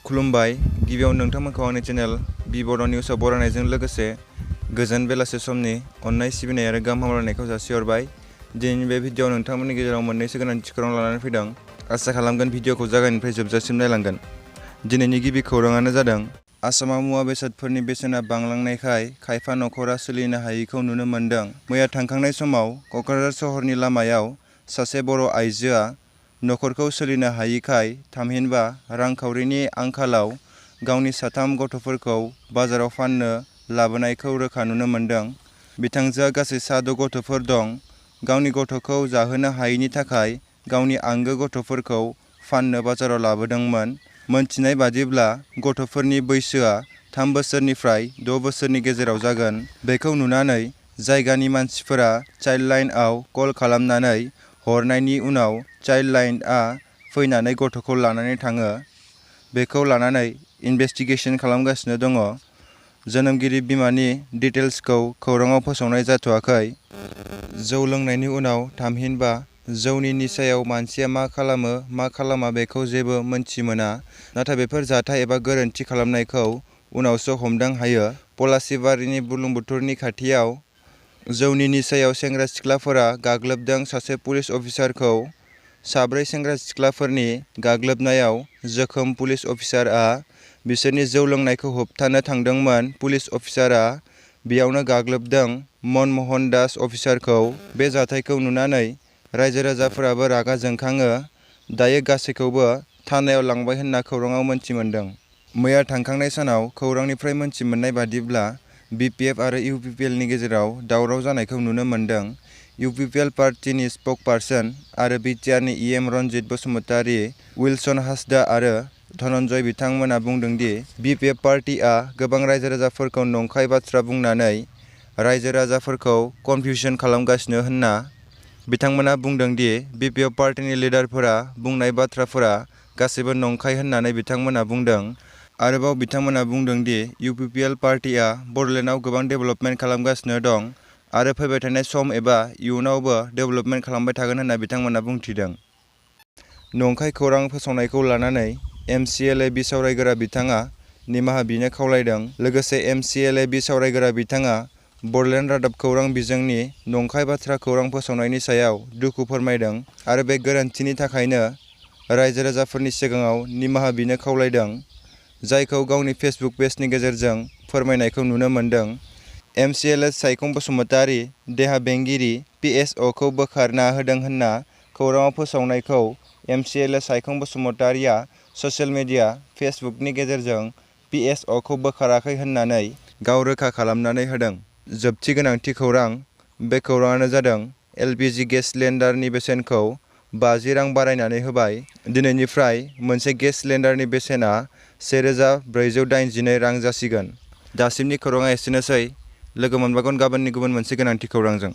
खुलुमबाय। गिबियावनो नोंथांमोनखौ आंनि चेनेल बड' निउसआव बरायनायजों लोगोसे गोजोन बेलासे समनि अननाय सिबिनाय आरो गाहाम हामलायनायखौ जासिहरबाय। दिनैनि बे भिडिअ'आव नोंथांमोननि गेजेराव मोननैसो गोनांथि खौरां लानानै फैदों। आसा खालामगोन भिडिअ'खौ जागायनायनिफ्राय जोबजासिम नायलांगोन। दिनैनि गिबि खौराङानो जादों आसामाव मुवा बेसादफोरनि बेसेना बांलांनायखाय खायफा नखरा सोलिनो हायैखौ नुनो मोन्दों। मैया थांखांनाय समाव क'क्राझार सहरनि लामायाव सासे बर' आइजोआ नखरखौ सोलिनो हायैखाय थामहिनबा रांखावरिनि आंखालाव गावनि 3 गथ'फोरखौ बाजाराव फाननो लाबोनायखौ रोखा नुनो मोन्दों। बिथांजोआ गासै 6 गथ'फोर दं। गावनि गथ'खौ जाहोनो हायैनि थाखाय गावनि आंगो गथ'फोरखौ फाननो बाजाराव लाबोदोंमोन। मोनथिनाय बादिब्ला गथ'फोरनि बैसोआ 3 बोसोरनिफ्राय 6 बोसोरनि गेजेराव जागोन। बेखौ नुनानै जायगानि मानसिफोरा चाइल्ड लाइनआव कल खालामनानै हरनायनि उनाव चाइल्ड लाइनआ फैनानै गथ'खौ लानानै थाङो। बेखौ लानानै इनभेस्टिगेशन खालामगासिनो दङ। जोनोमगिरि बिमानि डिटेल्सखौ खौराङाव फोसावनाय जाथ'वाखै। जौ लोंनायनि उनाव थामहिनबा जौनि निसायाव मानसिया मा खालामो मा खालामा बेखौ जेबो मोनथिमोना। नाथाय बेफोर जाथाय एबा गोरोन्थि खालामनायखौ उनावसो हमदां हायो। पलासिबारिनि बुरलुंबुथुरनि खाथियाव जौनि निसायाव सेंग्रा सिख्लाफोरा गाग्लोबदों सासे पुलिस अफिसारखौ। 4 सेंग्रा सिख्लाफोरनि गाग्लोबनायाव जोखोम पुलिस अफिसारआ बिसोरनि जौ लोंनायखौ होबथानो थांदोंमोन। पुलिस अफिसारआ बेयावनो गाग्लोबदों मनमोहन दास अफिसारखौ। बे जाथायखौ नुनानै रायजो राजाफोराबो रागा जोंखाङो। दायो गासैखौबो थानायाव लांबाय होनना खौराङाव मोनथिमोन्दों। मैया थांखांनाय सानाव खौरांनिफ्राय मोनथिमोननाय बादिब्ला BPF आरो UPPLनि गेजेराव दावराव जानायखौ नुनो मोन्दों। UPPL पार्टीनि स्पकपारसन आरो बिटिआरनि EM रनजित बसुमतारी, उइलसन हासदा आरो धनन्जय बिथांमोना बुंदों दि BPF पार्टीआ गोबां रायजो राजाफोरखौ नंखाय बाथ्रा बुंनानै रायजो राजाफोरखौ कनफिउसन खालामगासिनो होनना। बिथांमोना बुंदों दि BPF पार्टीनि लिडारफोरा बुंनाय बाथ्राफोरा गासैबो नंखाय होननानै बिथांमोना बुंदों। आरोबाव बिथांमोना बुंदों दि UPPL पार्टीआ बड'लेण्डआव गोबां डेभेलपमेन्ट खालामगासिनो दं आरो फैबाय थानाय सम एबा इयुनावबो डेभेलपमेन्ट खालामबाय थागोन होनना बिथांमोना बुंथिदों। नंखाय खौरां फोसावनायखौ लानानै MCLA बिसावरायग्रा बिथाङा निमाहा बिनो खावलायदों। लोगोसे MCLA बिसावरायग्रा बिथाङा बड'लेण्ड रादाब खौरां बिजोंनि नंखाय बाथ्रा खौरां फोसावनायनि सायाव दुखु फोरमायदों आरो बे गोरोन्थिनि थाखायनो रायजो राजाफोरनि सिगाङाव निमाहा बिनो खावलायदों, जायखौ गावनि फेसबुक पेजनि गेजेरजों फोरमायनायखौ नुनो मोन्दों। MCLA सायखं बसुमतारी देहा बेंगिरि PSअखौ बोखारना होदों होनना खौराङाव फोसावनायखौ MCLA सायखं बसुमतारीआ ससियेल मिडिया फेसबुकनि गेजेरजों PSअखौ बोखाराखै होननानै गाव रोखा खालामनानै होदों। जोबथि गोनांथि खौरां। बे खौराङानो जादों LPG गेस सिलिन्डारनि बेसेनखौ 50 रां बारायनानै होबाय। दिनैनिफ्राय मोनसे गेस सिलिन्डारनि बेसेना 1482 रां जासिगोन। दासिमनि खौराङा एसेनोसै। लोगो मोनबावगोन गाबोननि गुबुन मोनसे गोनांथि खौरांजों।